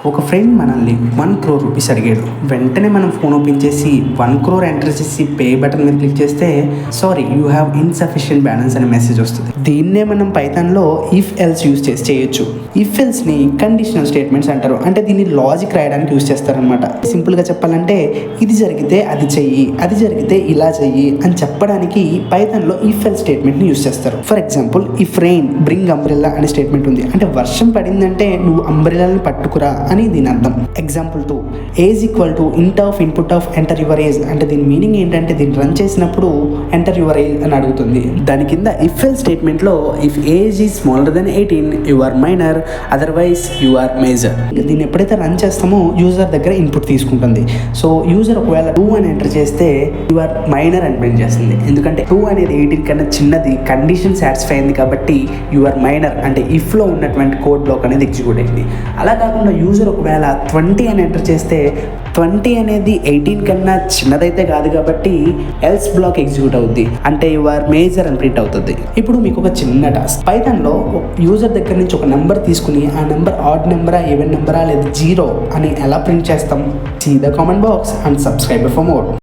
ఒక ఫ్రెండ్ మనల్ని 1 crore rupees అడిగాడు. వెంటనే మనం ఫోన్ ఓపెన్ చేసి 1 crore ఎంటర్ చేసి పే బటన్ మీద క్లిక్ చేస్తే sorry you have insufficient balance అనే మెసేజ్ వస్తుంది. దీన్నే మనం పైథాన్లో ఇఫ్ ఎల్స్ యూజ్ చేసి చేయొచ్చు. ఇఫ్ ఎల్స్ని కండిషనల్ స్టేట్మెంట్స్ అంటారు. అంటే దీన్ని లాజిక్ రాయడానికి యూజ్ చేస్తారనమాట. సింపుల్గా చెప్పాలంటే ఇది జరిగితే అది చెయ్యి, అది జరిగితే ఇలా చెయ్యి అని చెప్పడానికి పైథాన్లో ఇఫ్ ఎల్ స్టేట్మెంట్ని యూజ్ చేస్తారు. For example if rain bring umbrella అనే స్టేట్మెంట్ ఉంది. అంటే వర్షం పడిందంటే నువ్వు అంబ్రెల్లాని పట్టుకురా అని దీని అర్థం. ఎగ్జాంపుల్ 2 ఏజ్ ఈక్వల్ టు ఇంట్ of input of enter your age. అంటే దీని మీనింగ్ ఏంటంటే దీన్ని రన్ చేసినప్పుడు ఎంటర్ యువర్ ఏజ్ అని అడుగుతుంది. దాని కింద ఇఫ్ ఎల్ స్టేట్మెంట్లో if age is smaller then 18 you are minor otherwise you are major. దీన్ని ఎప్పుడైతే రన్ చేస్తామో యూజర్ దగ్గర ఇన్పుట్ తీసుకుంటుంది. సో యూజర్ ఒకవేళ 2 అని ఎంటర్ చేస్తే యు ఆర్ మైనర్ అని ప్రింట్ చేస్తుంది. ఎందుకంటే 2 అనేది 18 కన్నా చిన్నది, కండిషన్ సాటిస్ఫై అయింది కాబట్టి యు ఆర్ మైనర్ అంటే ఇఫ్లో ఉన్నటువంటి కోడ్ బ్లాక్ అనేది ఎగ్జిక్యూట్ అయింది. అలా కాకుండా యూజర్ ఒకవేళ 20 అని ఎంటర్ చేస్తే 20 అనేది 18 కన్నా చిన్నదైతే కాదు కాబట్టి ఎల్స్ బ్లాక్ ఎగ్జిక్యూట్ అవుద్ది. అంటే యు ఆర్ మేజర్ అని ప్రింట్ అవుతుంది. ఇప్పుడు మీకు ఒక చిన్న టాస్క్. పైథాన్లో యూజర్ దగ్గర నుంచి ఒక నెంబర్ తీసుకుని ఆ నెంబర్ ఆడ్ నెంబరా, ఈవెన్ నెంబరా లేదా 0 అని ఎలా ప్రింట్ చేస్తాం? See the comment box and subscribe for more.